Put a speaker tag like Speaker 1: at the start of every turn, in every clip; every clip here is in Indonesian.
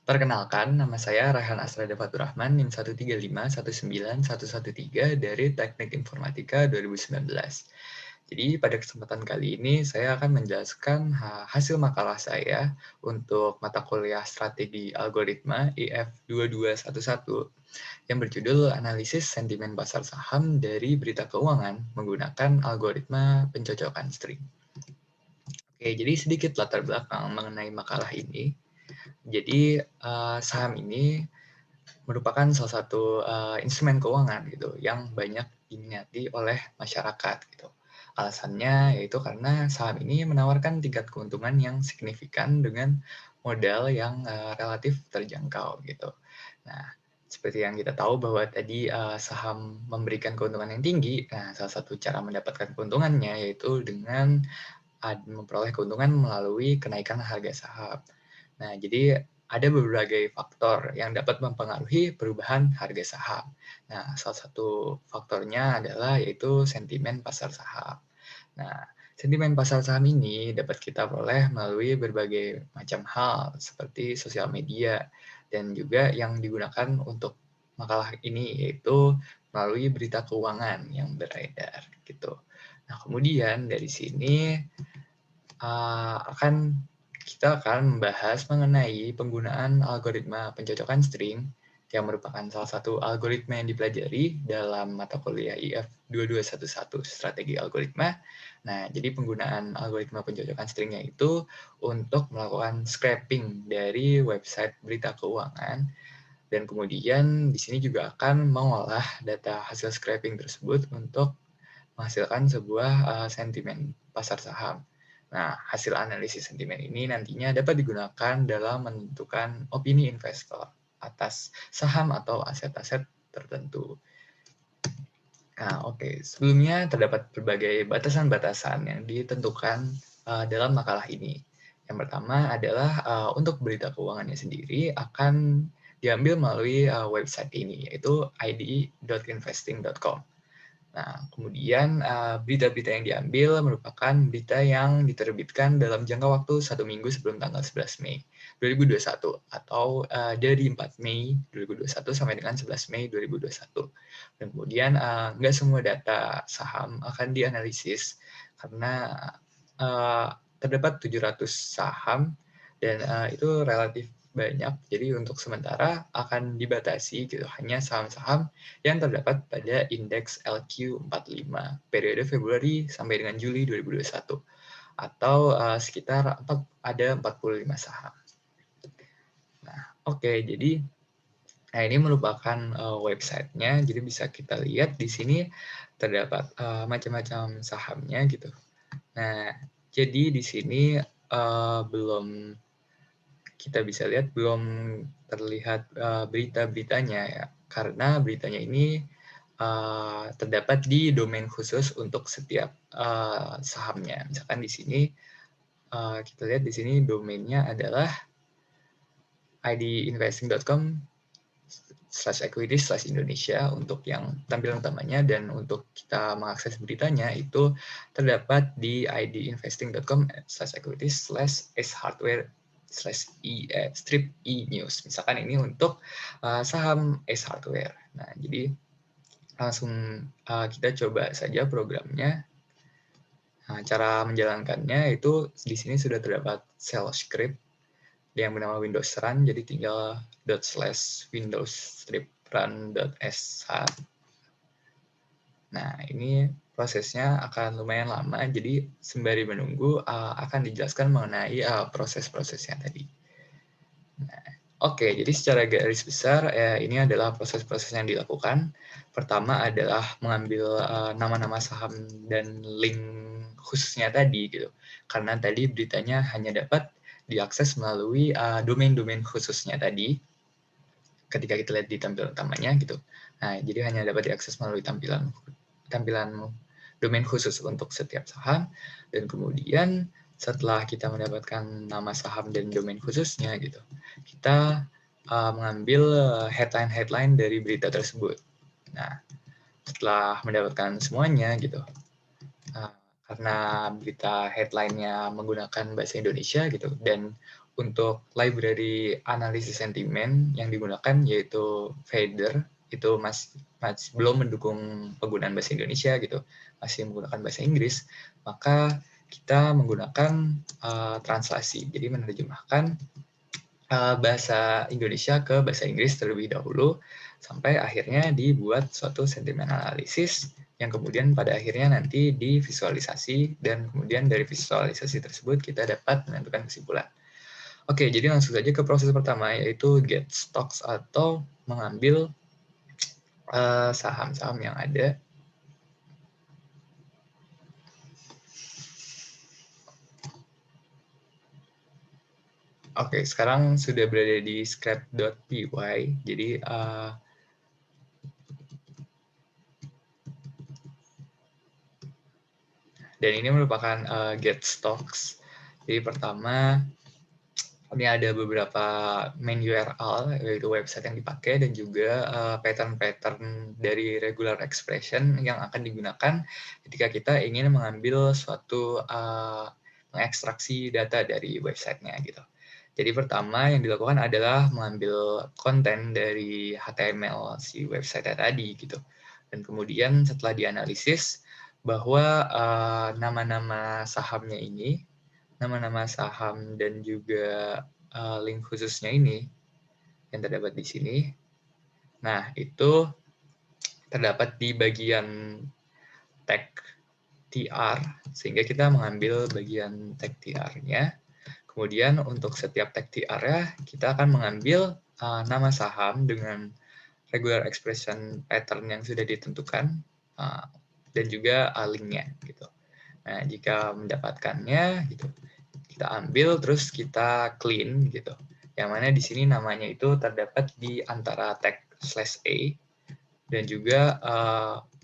Speaker 1: Perkenalkan, nama saya Raihan Asrada Faturrahman, NIM 135191113 dari Teknik Informatika 2019. Jadi pada kesempatan kali ini saya akan menjelaskan hasil makalah saya untuk mata kuliah Strategi Algoritma IF 2211 yang berjudul Analisis Sentimen Pasar Saham dari Berita Keuangan menggunakan algoritma pencocokan string. Oke, jadi sedikit latar belakang mengenai makalah ini. Jadi saham ini merupakan salah satu instrumen keuangan gitu yang banyak diminati oleh masyarakat gitu. Alasannya yaitu karena saham ini menawarkan tingkat keuntungan yang signifikan dengan modal yang relatif terjangkau gitu. Nah, seperti yang kita tahu bahwa tadi saham memberikan keuntungan yang tinggi. Nah, salah satu cara mendapatkan keuntungannya yaitu dengan memperoleh keuntungan melalui kenaikan harga saham. Nah, jadi ada berbagai faktor yang dapat mempengaruhi perubahan harga saham. Nah, salah satu faktornya adalah yaitu sentimen pasar saham. Nah, sentimen pasar saham ini dapat kita peroleh melalui berbagai macam hal seperti sosial media dan juga yang digunakan untuk makalah ini yaitu melalui berita keuangan yang beredar gitu. Nah, kemudian dari sini kita akan membahas mengenai penggunaan algoritma pencocokan string yang merupakan salah satu algoritma yang dipelajari dalam mata kuliah IF 2211 Strategi Algoritma. Nah, jadi penggunaan algoritma pencocokan stringnya itu untuk melakukan scraping dari website berita keuangan dan kemudian di sini juga akan mengolah data hasil scraping tersebut untuk menghasilkan sebuah sentimen pasar saham. Nah, hasil analisis sentimen ini nantinya dapat digunakan dalam menentukan opini investor atas saham atau aset-aset tertentu. Nah, oke. Sebelumnya terdapat berbagai batasan-batasan yang ditentukan dalam makalah ini. Yang pertama adalah untuk berita keuangannya sendiri akan diambil melalui website ini, yaitu id.investing.com. Nah, kemudian berita-berita yang diambil merupakan berita yang diterbitkan dalam jangka waktu 1 minggu sebelum tanggal 11 Mei 2021 atau dari 4 Mei 2021 sampai dengan 11 Mei 2021. Dan kemudian nggak semua data saham akan dianalisis karena terdapat 700 saham dan itu relatif banyak. Jadi untuk sementara akan dibatasi gitu hanya saham-saham yang terdapat pada indeks LQ45 periode Februari sampai dengan Juli 2021 atau sekitar ada 45 saham. Nah, oke, jadi ini merupakan websitenya, jadi bisa kita lihat di sini terdapat macam-macam sahamnya gitu. Nah, jadi di sini belum kita bisa lihat belum terlihat berita-beritanya ya, karena beritanya ini terdapat di domain khusus untuk setiap sahamnya. Misalkan di sini kita lihat di sini domainnya adalah idinvesting.com/equity/Indonesia untuk yang tampilan utamanya, dan untuk kita mengakses beritanya itu terdapat di idinvesting.com/equity/shardware/e-news. Misalkan ini untuk saham S Hardware. Nah, jadi langsung kita coba saja programnya. Nah, cara menjalankannya itu di sini sudah terdapat shell script yang bernama Windows Run, jadi tinggal /windows strip run.sh. Nah, ini prosesnya akan lumayan lama, jadi sembari menunggu akan dijelaskan mengenai proses-prosesnya tadi. Nah, oke, jadi secara garis besar ini adalah proses-proses yang dilakukan. Pertama adalah mengambil nama-nama saham dan link khususnya tadi gitu. Karena tadi beritanya hanya dapat diakses melalui domain-domain khususnya tadi. Ketika kita lihat di tampilan utamanya gitu. Nah, jadi hanya dapat diakses melalui tampilan domain khusus untuk setiap saham, dan kemudian setelah kita mendapatkan nama saham dan domain khususnya gitu, kita mengambil headline-headline dari berita tersebut. Nah, setelah mendapatkan semuanya gitu, karena berita headline-nya menggunakan bahasa Indonesia gitu, dan untuk library analisis sentimen yang digunakan yaitu Fader, itu masih belum mendukung penggunaan bahasa Indonesia gitu, masih menggunakan bahasa Inggris, maka kita menggunakan translasi, jadi menerjemahkan bahasa Indonesia ke bahasa Inggris terlebih dahulu, sampai akhirnya dibuat suatu sentimen analisis yang kemudian pada akhirnya nanti divisualisasi, dan kemudian dari visualisasi tersebut kita dapat menentukan kesimpulan. Oke, jadi langsung saja ke proses pertama, yaitu get stocks atau mengambil saham-saham yang ada. Oke, sekarang sudah berada di scrap.py, jadi dan ini merupakan get stocks. Jadi pertama, ini ada beberapa main URL, yaitu website yang dipakai, dan juga pattern-pattern dari regular expression yang akan digunakan ketika kita ingin mengambil suatu mengekstraksi data dari websitenya gitu. Jadi pertama yang dilakukan adalah mengambil konten dari HTML si website tadi gitu. Dan kemudian setelah dianalisis bahwa nama-nama sahamnya ini, nama-nama saham dan juga link khususnya ini yang terdapat di sini. Nah, itu terdapat di bagian tag TR, sehingga kita mengambil bagian tag TR-nya. Kemudian untuk setiap tag TR-nya, kita akan mengambil nama saham dengan regular expression pattern yang sudah ditentukan, dan juga linknya gitu. Nah, jika mendapatkannya gitu, kita ambil terus kita clean gitu. Yang mana di sini namanya itu terdapat di antara tag /a, dan juga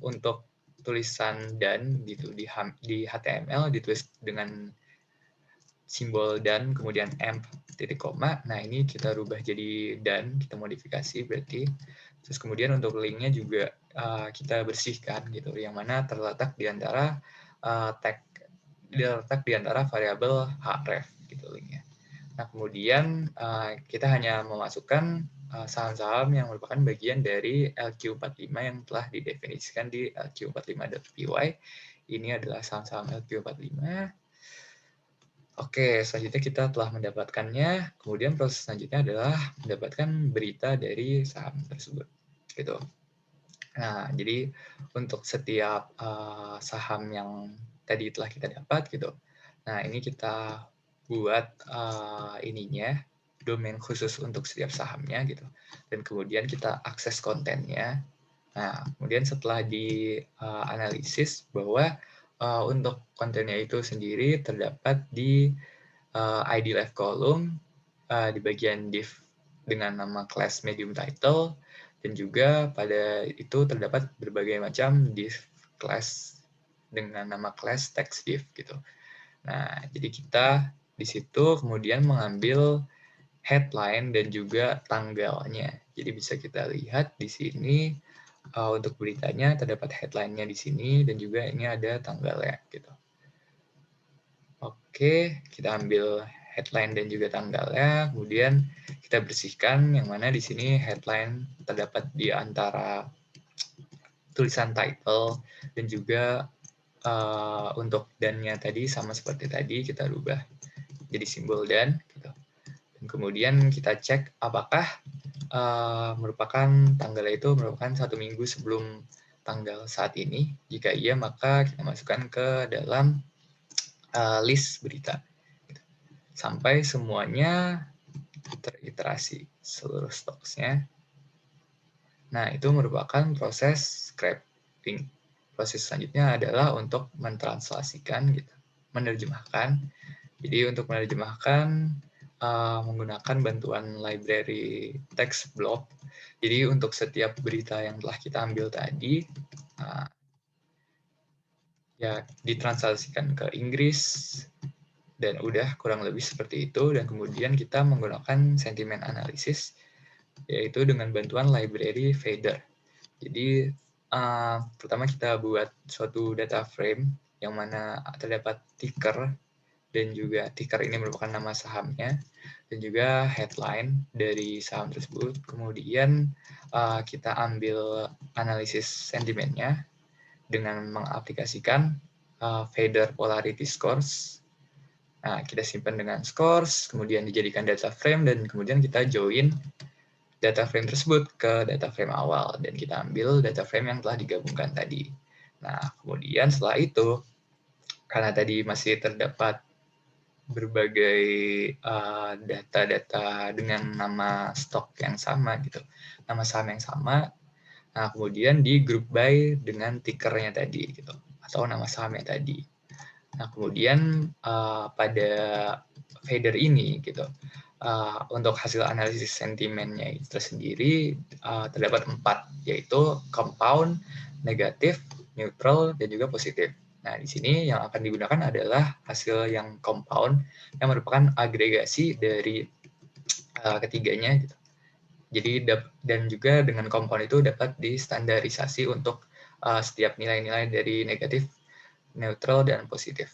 Speaker 1: untuk tulisan dan gitu di HTML ditulis dengan simbol dan kemudian amp titik koma. Nah, ini kita rubah jadi dan, kita modifikasi berarti. Terus kemudian untuk linknya juga kita bersihkan gitu, yang mana terletak di antara variabel href gitu linknya. Nah, kemudian kita hanya memasukkan saham-saham yang merupakan bagian dari LQ45 yang telah didefinisikan di LQ45.py. Ini adalah saham-saham LQ45. Oke, selanjutnya kita telah mendapatkannya. Kemudian proses selanjutnya adalah mendapatkan berita dari saham tersebut. Gitu. Nah, jadi untuk setiap saham yang tadi telah kita dapat gitu. Nah, ini kita buat ininya, domain khusus untuk setiap sahamnya gitu. Dan kemudian kita akses kontennya. Nah, kemudian setelah dianalisis bahwa untuk kontennya itu sendiri terdapat di ID left column, di bagian div dengan nama class medium title, dan juga pada itu terdapat berbagai macam div class dengan nama class text div gitu. Nah, jadi kita di situ kemudian mengambil headline dan juga tanggalnya. Jadi bisa kita lihat di sini untuk beritanya terdapat headline-nya di sini, dan juga ini ada tanggalnya gitu. Oke, kita ambil headline dan juga tanggalnya, kemudian kita bersihkan, yang mana di sini headline terdapat di antara tulisan title, dan juga untuk dan-nya tadi sama seperti tadi, kita rubah jadi simbol dan. Gitu. Dan kemudian kita cek apakah merupakan tanggalnya itu merupakan 1 minggu sebelum tanggal saat ini. Jika iya, maka kita masukkan ke dalam list berita. Sampai semuanya teriterasi seluruh stoknya. Nah, itu merupakan proses scraping. Proses selanjutnya adalah untuk mentranslasikan, gitu, menerjemahkan. Jadi untuk menerjemahkan menggunakan bantuan library text block. Jadi untuk setiap berita yang telah kita ambil tadi, ya ditranslasikan ke Inggris, dan udah kurang lebih seperti itu. Dan kemudian kita menggunakan sentimen analisis, yaitu dengan bantuan library Fader. Jadi pertama kita buat suatu data frame yang mana terdapat ticker, dan juga ticker ini merupakan nama sahamnya. dan juga headline dari saham tersebut. Kemudian kita ambil analisis sentimennya dengan mengaplikasikan fader polarity scores. Nah, kita simpan dengan scores, kemudian dijadikan data frame, dan kemudian kita join data frame tersebut ke data frame awal, dan kita ambil data frame yang telah digabungkan tadi. Nah, kemudian setelah itu, karena tadi masih terdapat berbagai data-data dengan nama stok yang sama, gitu, nama saham yang sama, nah kemudian di group by dengan tickernya tadi, gitu, atau nama sahamnya tadi. Nah, kemudian pada fader ini, gitu, untuk hasil analisis sentimennya itu tersendiri terdapat 4, yaitu compound, negatif, neutral, dan juga positif. Nah, di sini yang akan digunakan adalah hasil yang compound, yang merupakan agregasi dari ketiganya, gitu. Jadi, dan juga dengan compound itu dapat distandarisasi untuk setiap nilai-nilai dari negatif, neutral, dan positif.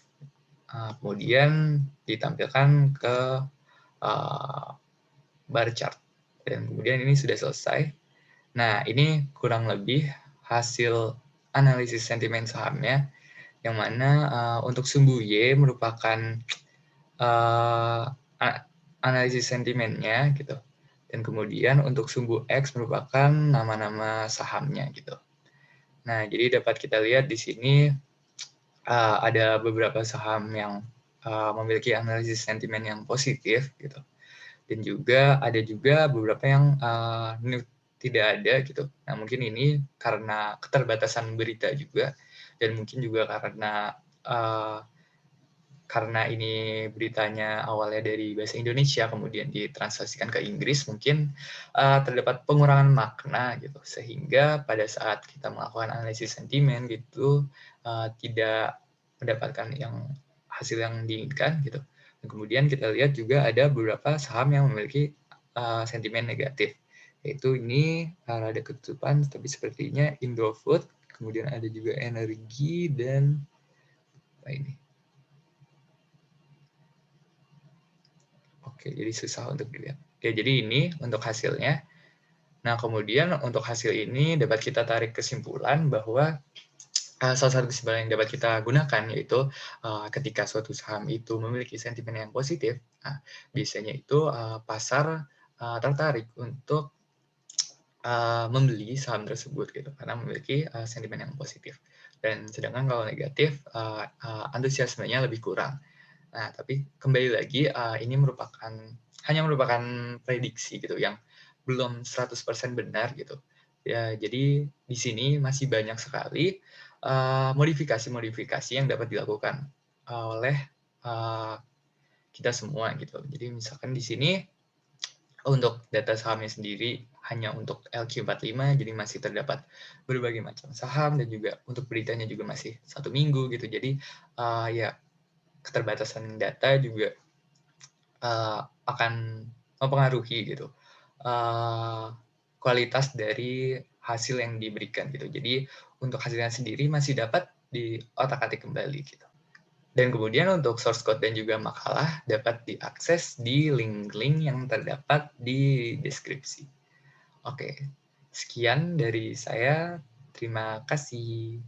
Speaker 1: Kemudian ditampilkan ke bar chart. Dan kemudian ini sudah selesai. Nah, ini kurang lebih hasil analisis sentimen sahamnya, yang mana untuk sumbu Y merupakan analisis sentimennya, gitu. Dan kemudian untuk sumbu X merupakan nama-nama sahamnya, gitu. Nah, jadi dapat kita lihat di sini ada beberapa saham yang memiliki analisis sentimen yang positif, gitu. Dan juga ada juga beberapa yang tidak ada, gitu. Nah, mungkin ini karena keterbatasan berita juga, dan mungkin juga karena ini beritanya awalnya dari bahasa Indonesia kemudian ditranslasikan ke Inggris, mungkin terdapat pengurangan makna, gitu, sehingga pada saat kita melakukan analisis sentimen, gitu, tidak mendapatkan hasil yang diinginkan, gitu. Dan kemudian kita lihat juga ada beberapa saham yang memiliki sentimen negatif, yaitu ini rada ketutupan, tapi sepertinya Indofood, kemudian ada juga energi, dan ini. Oke, jadi susah untuk dilihat. Oke, jadi ini untuk hasilnya. Nah, kemudian untuk hasil ini dapat kita tarik kesimpulan bahwa salah satu kesimpulan yang dapat kita gunakan yaitu ketika suatu saham itu memiliki sentimen yang positif, biasanya itu pasar tertarik untuk membeli saham tersebut, gitu, karena memiliki sentimen yang positif. Dan sedangkan kalau negatif, antusiasmenya lebih kurang. Nah, tapi kembali lagi, ini hanya merupakan prediksi, gitu, yang belum 100% benar, gitu. Ya, jadi di sini masih banyak sekali modifikasi-modifikasi yang dapat dilakukan oleh kita semua, gitu. Jadi misalkan di sini untuk data sahamnya sendiri hanya untuk LQ45, jadi masih terdapat berbagai macam saham, dan juga untuk beritanya juga masih 1 minggu, gitu. Jadi ya keterbatasan data juga akan mempengaruhi, gitu, kualitas dari hasil yang diberikan, gitu. Jadi untuk hasilnya sendiri masih dapat diotak-atik kembali, gitu. Dan kemudian untuk source code dan juga makalah dapat diakses di link-link yang terdapat di deskripsi. Oke, sekian dari saya. Terima kasih.